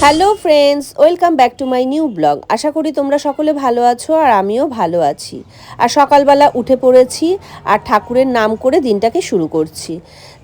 Hello friends, welcome back to my new blog. আশা করি তোমরা সকলে ভালো আছো আর আমিও ভালো আছি। আর সকালবেলা উঠে পড়েছি আর ঠাকুরের নাম করে দিনটাকে শুরু করছি।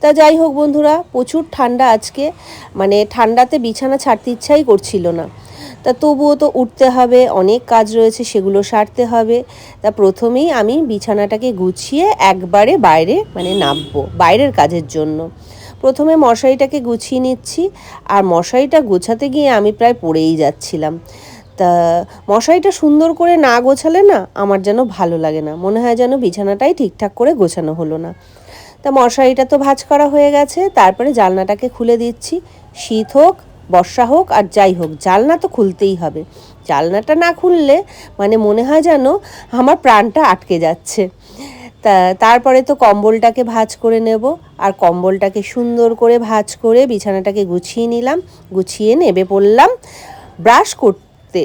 তা যাই হোক বন্ধুরা, প্রচুর ঠান্ডা আজকে, মানে ঠান্ডাতে বিছানা ছাড়তে ইচ্ছাই করছিল না। তা তবুও তো উঠতে হবে, অনেক কাজ রয়েছে, সেগুলো সারতে হবে। তা প্রথমেই আমি বিছানাটাকে গুছিয়ে একবারে বাইরে নামবো বাইরের কাজের জন্য। প্রথমে মশারিটাকে গুছিয়ে নিচ্ছি, আর মশারিটা গোছাতে গিয়ে আমি প্রায় পড়েই যাচ্ছিলাম। তা মশারিটা সুন্দর করে না গোছালে না আমার যেন ভালো লাগে না, মনে হয় যেন বিছানাটাই ঠিকঠাক করে গোছানো হলো না। তা মশারিটা তো ভাঁজ করা হয়ে গেছে, তারপরে জানলাটাকে খুলে দিচ্ছি। শীত হোক, বর্ষা হোক, আর যাই হোক, জানলা তো খুলতেই হবে। জানলাটা না খুললে মনে হয় যেন আমার প্রাণটা আটকে যাচ্ছে। তারপরে তো কম্বলটাকে ভাঁজ করে নেব, আর কম্বলটাকে সুন্দর করে ভাঁজ করে বিছানাটাকে গুছিয়ে নিলাম। গুছিয়ে নেবে পড়লাম ব্রাশ করতে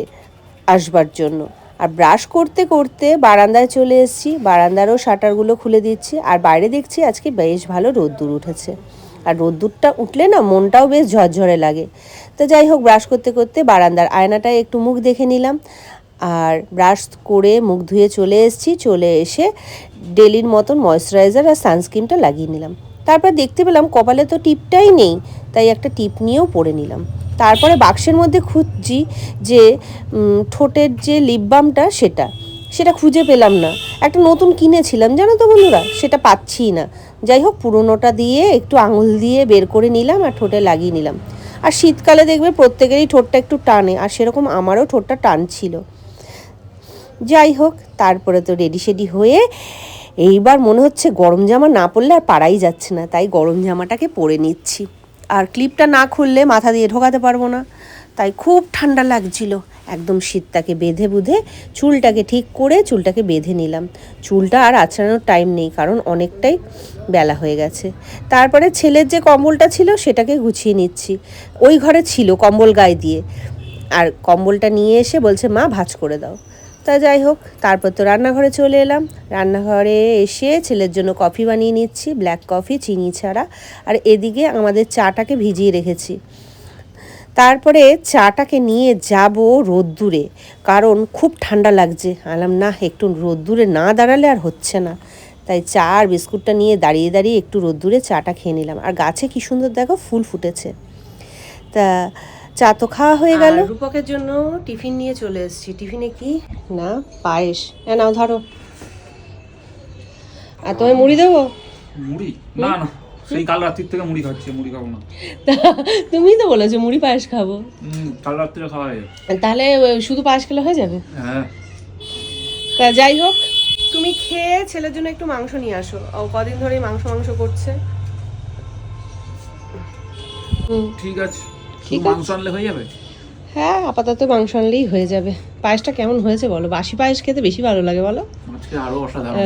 আসবার জন্য। আর ব্রাশ করতে করতে বারান্দায় চলে এসেছি, বারান্দারও শাটারগুলো খুলে দিচ্ছি। আর বাইরে দেখছি আজকে বেশ ভালো রোদ্দুর উঠেছে, আর রোদ্দুরটা উঠলে না মনটাও বেশ ঝরঝরে লাগে। তো যাই হোক, ব্রাশ করতে করতে বারান্দার আয়নাটায় একটু মুখ দেখে নিলাম, আর ব্রাশ করে মুখ ধুয়ে চলে এসেছি। চলে এসে ডেলির মতন ময়শ্চারাইজার আর সানস্ক্রিনটা লাগিয়ে নিলাম। তারপর দেখতে পেলাম কপালে তো টিপটাই নেই, তাই একটা টিপ নিয়েও পরে নিলাম। তারপরে বাক্সের মধ্যে খুঁজছি যে ঠোঁটের যে লিপ বামটা সেটা খুঁজে পেলাম না। একটা নতুন কিনেছিলাম জানো তো বন্ধুরা, সেটা পাচ্ছি না। যাই হোক, পুরোনোটা দিয়ে একটু আঙুল দিয়ে বের করে নিলাম আর ঠোঁটে লাগিয়ে নিলাম। আর শীতকালে দেখবে প্রত্যেকেরই ঠোঁটটা একটু টানে, আর সেরকম আমারও ঠোঁটটা টানছিল। যাই হোক, তারপরে তো রেডি সেডি হয়ে এইবার মনে হচ্ছে গরম জামা না পরলে আর পারাই যাচ্ছে না, তাই গরম জামাটাকে পরে নিচ্ছি। আর ক্লিপটা না খুললে মাথা দিয়ে ঢোকাতে পারবো না, তাই খুব ঠান্ডা লাগছিল। একদম শীতটাকে বেঁধে বুধে চুলটাকে ঠিক করে চুলটাকে বেঁধে নিলাম। চুলটা আর আঁচড়ানোর টাইম নেই, কারণ অনেকটাই বেলা হয়ে গেছে। তারপরে ছেলের যে কম্বলটা ছিল সেটাকে গুছিয়ে নিচ্ছি। ওই ঘরে ছিল কম্বল গায়ে দিয়ে, আর কম্বলটা নিয়ে এসে বলছে মা ভাঁজ করে দাও। তা যাই হোক, তারপর তো রান্নাঘরে চলে এলাম। রান্নাঘরে এসে ছেলের জন্য কফি বানিয়ে নিচ্ছি, ব্ল্যাক কফি, চিনি ছাড়া। আর এদিকে আমাদের চাটাকে ভিজিয়ে রেখেছি। তারপরে চাটাকে নিয়ে যাব রোদ্দুরে, কারণ খুব ঠান্ডা লাগছে। আলাম না, একটু রোদ্দুরে না দাঁড়ালে আর হচ্ছে না। তাই চা আর বিস্কুটটা নিয়ে দাঁড়িয়ে দাঁড়িয়ে একটু রোদ্দুরে চাটা খেয়ে নিলাম। আর গাছে কি সুন্দর দেখো ফুল ফুটেছে। তা চা তো খাওয়া হয়ে গেল। রূপকের জন্য টিফিন নিয়ে চলে এসেছি। টিফিনে কি না, পায়েস। নাও ধরো। আর তোমায় মুড়ি দেবো? মুড়ি না না, সেই কাল রাত্রির থেকে মুড়ি খাচ্ছি, মুড়ি খাবো না। তুমিই তো বলেছো মুড়ি পায়েস খাবো। কাল রাত্রে খাওয়া যায়, তাহলে শুধু পায়েস খেলে হয়ে যাবে? হ্যাঁ। তা যাই হোক, তুমি খেয়ে ছেলের জন্য একটু মাংস নিয়ে আসো। ও কদিন ধরে মাংস করছে। ঠিক আছে, মাংস আনলে হয়ে যাবে। হ্যাঁ, আপাতত মাংস আনলেই হয়ে যাবে। পায়েসটা কেমন হয়েছে বলো? বাসি পায়েস খেতে বেশি ভালো লাগে বলো? আজকে আরো অসাধারণ।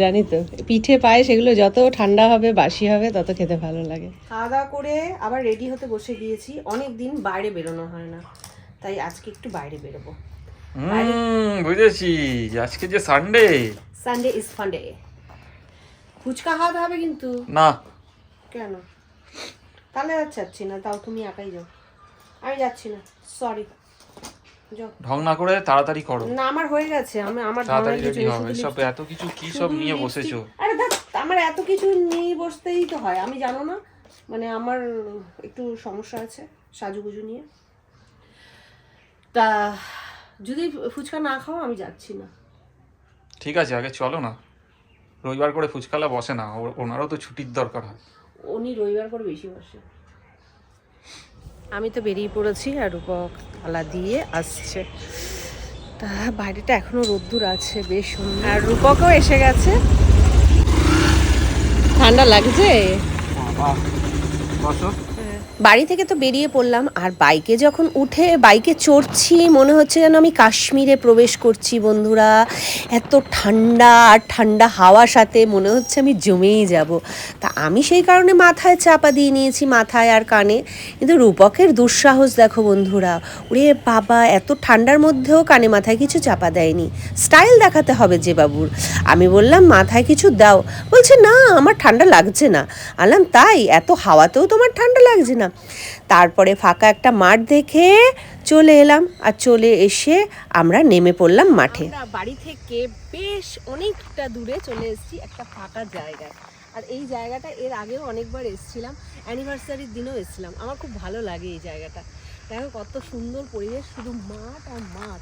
জানি তো, পিঠে পায়েস এগুলো যত ঠান্ডা হবে বাসি হবে তত খেতে ভালো লাগে। খাওয়া দাওয়া করে আবার রেডি হতে বসে গিয়েছি। অনেক দিন বাইরে বেরোনো হয় না, তাই আজকে একটু বাইরে বেরোবো। বুঝেছি, আজকে যে সানডে ইজ ফান্ডে। ফুচকা খাওয়াতে হবে কিন্তু। না কেন? তাহলে আর যাচ্ছি না, তাও তুমি একাই যাও। আমি যাচ্ছি না, সরি। ঢং না করে তাড়াতাড়ি করো। না, আমার হয়ে গেছে। আমার তাড়াতাড়ি রেডি হবে। সব এত কিছু কি সব নিয়ে বসেছো? আরে দেখ, আমার এত কিছু নিয়ে বসতেই তো হয়। আমি জানো না, আমার একটু সমস্যা আছে সাজুগুজু নিয়ে। তা যদি ফুচকা না খাও আমি যাচ্ছি না। ঠিক আছে, আগে চলো না। রবিবার করে ফুচকালা বসে না, ওনারও তো ছুটির দরকার হয়। উনি রবিবার করে বেশি বসে। আমি তো বেরিয়ে পড়েছি, আর রূপক তালা দিয়ে আসছে। তা বাইরেটা এখনো রোদ্দুর আছে, বেশ সুন্দর। আর রূপকও এসে গেছে। ঠান্ডা লাগছে। বাড়ি থেকে তো বেরিয়ে পড়লাম, আর বাইকে যখন উঠে বাইকে চড়ছি মনে হচ্ছে যেন আমি কাশ্মীরে প্রবেশ করছি বন্ধুরা। এত ঠান্ডা, আর ঠান্ডা হাওয়ার সাথে মনে হচ্ছে আমি জমেই যাব। তা আমি সেই কারণে মাথায় চাপা দিয়ে নিয়েছি, মাথায় আর কানে। কিন্তু রূপকের দুঃসাহস দেখো বন্ধুরা, ওরে বাবা, এত ঠান্ডার মধ্যেও কানে মাথায় কিছু চাপা দেয়নি। স্টাইল দেখাতে হবে যে বাবুর। আমি বললাম মাথায় কিছু দাও, বলছে না আমার ঠান্ডা লাগছে না। আনলাম তাই? এত হাওয়াতেও তোমার ঠান্ডা লাগছে না? তারপরে ফাঁকা একটা মাঠ দেখে চলে এলাম, আর চলে এসে আমরা নেমে পড়লাম মাঠে। বাড়ি থেকে বেশ অনেকটা দূরে চলে এসেছি একটা ফাঁকা জায়গায়। আর এই জায়গাটা এর আগেও অনেকবার এসেছিলাম, অ্যানিভার্সারির দিনেও এসেছিলাম। আমার খুব ভালো লাগে এই জায়গাটা। দেখো কত সুন্দর পরিবেশ, শুধু মাঠ আর মাঠ।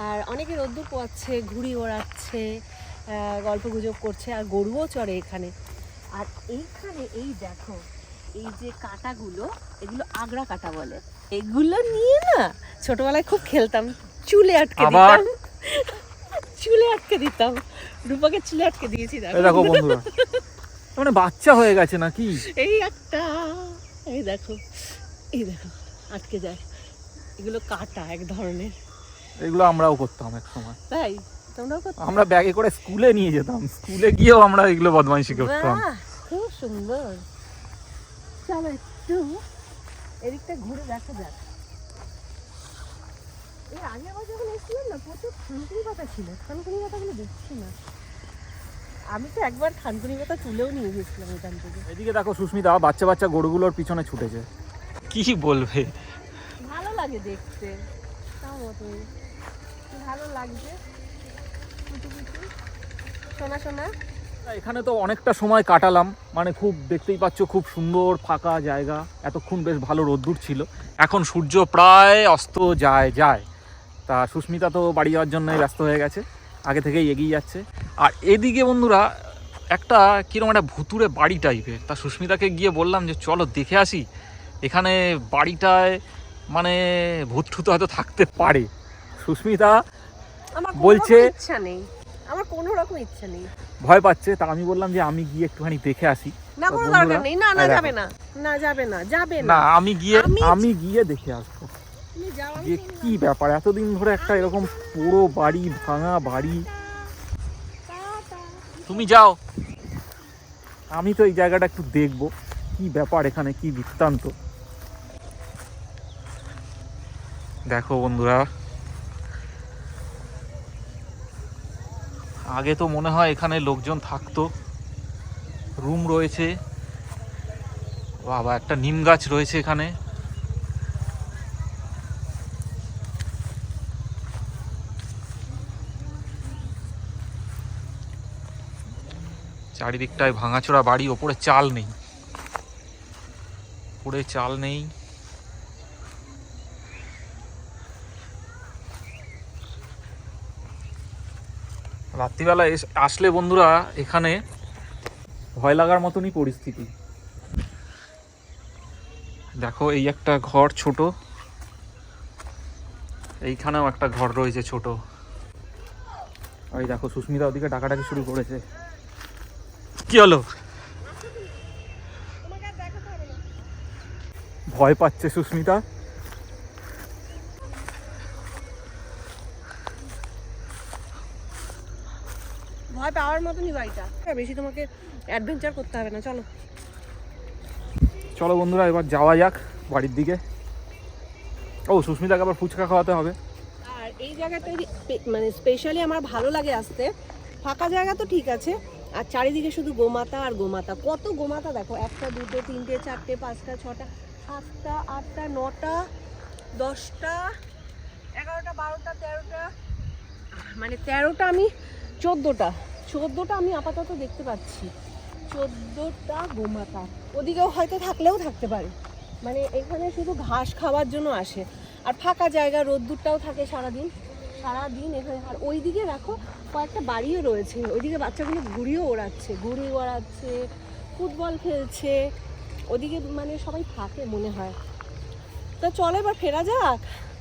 আর অনেকে রোদ্দুর পোয়াচ্ছে, ঘুড়ি ওড়াচ্ছে, গল্প গুজব করছে, আর গরুও চড়ে এখানে। আর এইখানে এই দেখো, এই যে কাঁটাগুলো, এগুলো আগড়া কাঁটা বলে। এগুলো নিয়ে না ছোটবেলায় খুব খেলতাম, চুলে আটকে দিতাম, চুলে আটকে দিতাম। রূপাকে চুলে আটকে দিয়েছি। দেখো বন্ধুরা, মানে বাচ্চা হয়ে গেছে নাকি? এই একটা, এই দেখো, এই দেখো আটকে যায়। এগুলো কাঁটা এক ধরনের। এগুলো আমরাও করতাম এক সময়। তাই তোমরাও করতে? আমরা ব্যাগে করে স্কুলে নিয়ে যেতাম, স্কুলে গিয়েও আমরা এগুলো বদমাইশি করতাম। খুব সুন্দর। চলো একটু এদিকটা ঘুরে দেখা যাক। এর আগে আবার যখন এসেছিলাম না, প্রচুর থানকুনি পাতা ছিল। থানকুনি পাতাগুলো দেখছি না। আমি তো একবার থানকুনি পাতা তুলেও নিয়ে গেছিলাম এখান থেকে। এদিকে দেখো সুস্মিতা, বাচ্চা বাচ্চা গরুগুলোর পিছনে ছুটেছে। কি বলবে? ভালো লাগে দেখতে, তাও মতোই ভালো লাগছে। শোনা শোনা, এখানে তো অনেকটা সময় কাটালাম, মানে খুব দেখতেই পাচ্ছ, খুব সুন্দর ফাঁকা জায়গা। এতক্ষণ বেশ ভালো রোদ্দুর ছিল। এখন সূর্য প্রায় অস্ত যায়। তা সুস্মিতা তো বাড়ি যাওয়ার জন্যই ব্যস্ত হয়ে গেছে, আগে থেকেই এগিয়ে যাচ্ছে। আর এদিকে বন্ধুরা একটা কীরকম একটা ভুতুড়ে বাড়ি টাইপের। তা সুস্মিতাকে গিয়ে বললাম যে চলো দেখে আসি, এখানে বাড়িটায় মানে ভূত ঠুত হয়তো থাকতে পারে। সুস্মিতা বলছে ইচ্ছা নেই, আমার কোনো রকম ইচ্ছা নেই, ভয় পাচ্ছে। তা আমি বললাম যে আমি গিয়ে একটুখানি দেখে আসি। না কোনো দরকার নেই, না যাবে না, না যাবে না, যাবে না। আমি গিয়ে দেখে আসবো যে কি ব্যাপার। এতদিন ধরে একটা এরকম পুরো বাড়ি, ভাঙা বাড়ি। তুমি যাও, আমি তো এই জায়গাটা একটু দেখবো কি ব্যাপার, এখানে কি বৃত্তান্ত। দেখো বন্ধুরা, আগে তো মনে হয় এখানে লোকজন থাকতো, রুম রয়েছে, বাবা একটা নিম গাছ রয়েছে এখানে। চারিদিকটায় ভাঙাচোরা বাড়ি, ওপরে চাল নেই, উপরে চাল নেই। রাত্রিবেলা আসলে বন্ধুরা এখানে ভয় লাগার মতনই পরিস্থিতি। দেখো এই একটা ঘর ছোট, এইখানেও একটা ঘর রয়েছে ছোট। এই দেখো সুস্মিতা ওদিকে ডাকাডাকি শুরু করেছে। কি হলো? ভয় পাচ্ছে সুস্মিতা। ভয় পাওয়ার মতনই বাড়িটা, বেশি তোমাকে অ্যাডভেঞ্চার করতে হবে না। চলো চলো বন্ধুরা, এবার যাওয়া যাক বাড়ির দিকে। ও সুস্মিতাকে আবার ফুচকা খাওয়াতে হবে। আর এই জায়গাটা মানে স্পেশালি আমার ভালো লাগে আসতে। ফাঁকা জায়গা তো ঠিক আছে, আর চারিদিকে শুধু গোমাতা আর গোমাতা। কত গোমাতা দেখো, 1টা 2টে 3টে 4টে 5টা 6টা 7টা 8টা 9টা 10টা 11টা 12টা 13টা, মানে 13টা, আমি 14টা আমি আপাতত দেখতে পাচ্ছি। 14টা গোমাতা। ওদিকেও হয়তো থাকলেও থাকতে পারে, মানে এখানে শুধু ঘাস খাওয়ার জন্য আসে। আর ফাঁকা জায়গা, রোদ্দুরটাও থাকে সারাদিন এখানে। আর ওইদিকে দেখো কয়েকটা বাড়িও রয়েছে, ওইদিকে বাচ্চাগুলো ঘুড়ি ওড়াচ্ছে, ফুটবল খেলছে। ওদিকে মানে সবাই থাকে মনে হয়। তা চলো এবার ফেরা যাক।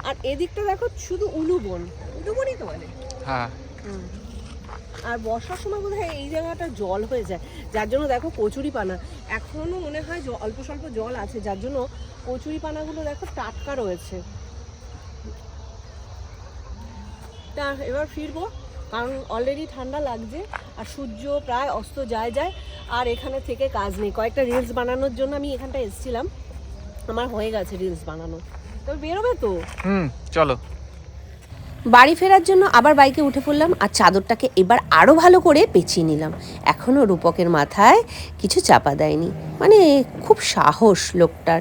আর এদিকটা দেখো শুধু উলুবনই তো মানে। হ্যাঁ। আর বর্ষার সময় বোধহয় এই জায়গাটা জল হয়ে যায়, যার জন্য দেখো কচুরিপানা এখনো মনে হয় অল্প স্বল্প জল আছে, যার জন্য কচুরিপানাগুলো দেখো টাটকা রয়েছে। তা এবার ফিরবো, কারণ অলরেডি ঠান্ডা লাগছে আর সূর্য প্রায় অস্ত যায়। আর এখানে থেকে কাজ নেই। কয়েকটা রিলস বানানোর জন্য আমি এখানটা এসেছিলাম, আমার হয়ে গেছে রিলস বানানো। তবে বেরোবে তো। চলো। বাড়ি ফেরার জন্য আবার বাইকে উঠে পড়লাম আর চাদরটাকে এবার আরও ভালো করে পেঁচিয়ে নিলাম। এখনও রূপকের মাথায় কিছু চাপা দেয়নি, মানে খুব সাহস লোকটার।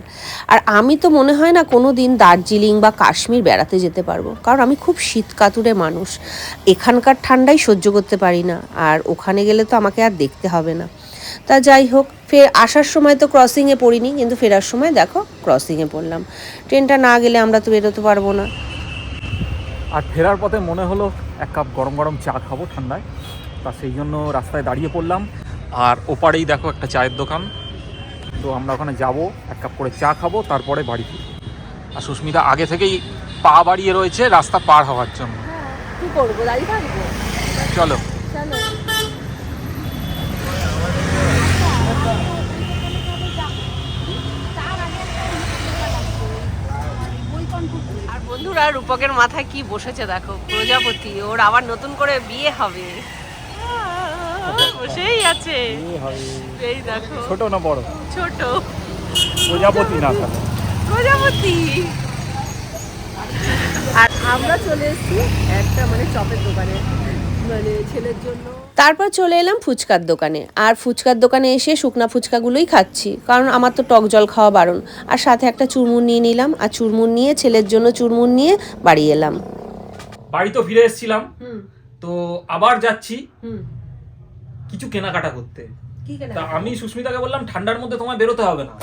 আর আমি তো মনে হয় না কোনো দিন দার্জিলিং বা কাশ্মীর বেড়াতে যেতে পারবো, কারণ আমি খুব শীতকাতুরে মানুষ, এখানকার ঠান্ডাই সহ্য করতে পারি না, আর ওখানে গেলে তো আমাকে আর দেখতে হবে না। তা যাই হোক, আসার সময় তো ক্রসিংয়ে পড়িনি, কিন্তু ফেরার সময় দেখো ক্রসিংয়ে পড়লাম। ট্রেনটা না গেলে আমরা তো বেরোতে পারবো না। আর ফেরার পথে মনে হলো এক কাপ গরম গরম চা খাবো ঠান্ডায়, তা সেই জন্য রাস্তায় দাঁড়িয়ে পড়লাম। আর ওপারেই দেখো একটা চায়ের দোকান, তো আমরা ওখানে যাব, এক কাপ করে চা খাবো, তারপরে বাড়ি ফিরবো। আর সুস্মিতা আগে থেকেই পা বাড়িয়ে রয়েছে রাস্তা পার হওয়ার জন্য। কি করবো, দাঁড়িয়ে থাকবো? চলো। আর বন্ধুরা, রূপকের মাথায় কি বসেছে দেখো, প্রজাপতি। ওর আবার নতুন করে বিয়ে হবে, বসেই আছে। এই দেখো, ছোট না বড়? ছোট প্রজাপতি না, প্রজাপতি। আর আমরা চলে এসেছি একটা চপের দোকানে, ছেলের জন্য। তারপর চলে এলাম ফুচকার দোকানে। আর ফুচকার দোকানে এসে শুকনা ফুচকাগুলোই খাচ্ছি, কারণ আমার তো টক জল খাওয়া বারণ। আর সাথে একটা চুরমুর নিয়ে নিলাম, আর চুরমুর নিয়ে ছেলের জন্য চুরমুর নিয়ে বাড়ি এলাম। বাড়ি তো ফিরে এসেছিলাম, তো আবার যাচ্ছি কিছু কেনাকাটা করতে। তা আমি সুস্মিতাকে বললাম ঠান্ডার মধ্যে তোমায় বেরোতে হবে না।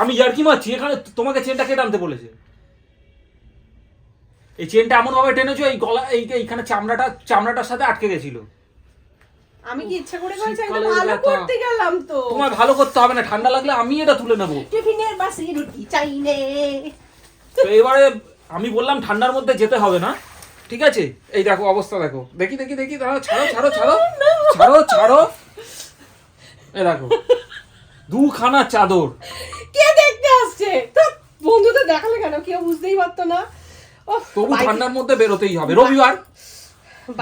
আমি ইয়ার্কি মারছি, এখানে তোমাকে চেনটা কে টানতে বলেছে? এই চেনটা এমন ভাবে টেনেছো এই গলা এইখানে চামড়াটার সাথে আটকে গেছিল। আমি কি ইচ্ছা করে করেছি? আমি তো ভালো করতে গেলাম। তো তোমায় ভালো করতে হবে না, ঠান্ডা লাগলে আমি এটা তুলে নেব। টিফিনের বাসি রুটি চাই নে। তো এবারে আমি বললাম ঠান্ডার মধ্যে যেতে হবে না, ঠিক আছে? এই দেখো অবস্থা দেখো, দেখি দাঁড়াও, ছাড়ো। এই দেখো দুখানা চাদর। কে দেখতে আসছে? তো বন্ধুদের দেখালে কেন, কেউ বুঝতেই পারতো না। তবু ঠান্ডার মধ্যে বেরোতেই হবে।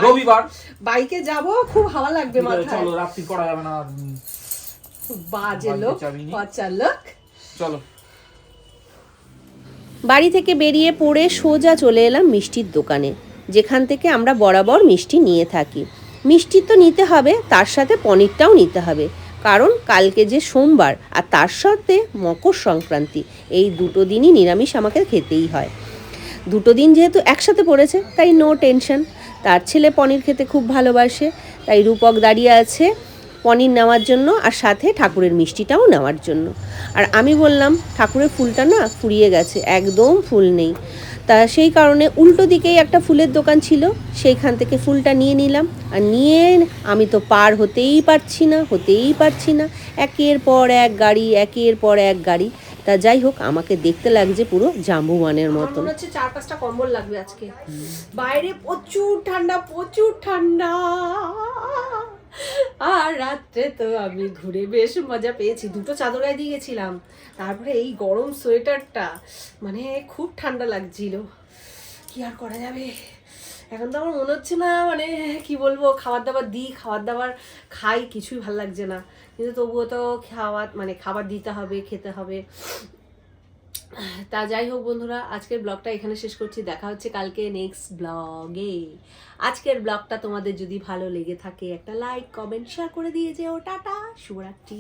রবিবার বাইকে যাব, খুব হাওয়া লাগবে মাথায়। চলো, রাত্রি করা যাবে না। বাজে লোক, পচা লোক। চলো। বাড়ি থেকে বেরিয়ে পড়ে সোজা চলে এলাম মিষ্টির দোকানে, যেখান থেকে আমরা বরাবর মিষ্টি নিয়ে থাকি। মিষ্টি তো নিতে হবে, তার সাথে পনিরটাও নিতে হবে, কারণ কালকে যে সোমবার, আর তার সাথে মকর সংক্রান্তি, এই দুটো দিনই নিরামিষ আমাকে খেতেই হয়। দুটো দিন যেহেতু একসাথে পড়েছে, তাই নো টেনশন। তার ছেলে পনির খেতে খুব ভালোবাসে, তাই রূপক দাঁড়িয়ে আছে পনির নেওয়ার জন্য, আর সাথে ঠাকুরের মিষ্টিটাও নেওয়ার জন্য। আর আমি বললাম ঠাকুরের ফুলটা না ফুরিয়ে গেছে, একদম ফুল নেই। তা সেই কারণে উল্টো দিকেই একটা ফুলের দোকান ছিল, সেইখান থেকে ফুলটা নিয়ে নিলাম। আর নিয়ে আমি তো পার হতেই পারছি না, একের পর এক গাড়ি। তা যাই হোক, আমাকে দেখতে লাগছে পুরো জাম্বুয়ানের মতন। মনে হচ্ছে 4-5টা কম্বল লাগবে আজকে। বাইরে প্রচুর ঠান্ডা। আর রাত্রে তো আমি ঘুরে বেশ মজা পেয়েছি। 2টো চাদর গায়ে দিয়ে গেছিলাম, তারপরে এই গরম সোয়েটারটা, খুব ঠান্ডা লাগছিল। কি আর করা যাবে, এখন তো আমার মনে হচ্ছে না, কি বলবো, খাবার দাবার খাই, কিছুই ভালো লাগছে না। কিন্তু তবুও তো খাবার দিতে হবে, খেতে হবে। তা যাই হোক বন্ধুরা, আজকের ব্লগটা এখানে শেষ করছি। দেখা হচ্ছে কালকে নেক্সট ব্লগে। আজকের ব্লগটা তোমাদের যদি ভালো লেগে থাকে, একটা লাইক, কমেন্ট, শেয়ার করে দিয়ে যেও। টাটা, শুভরাত্রি।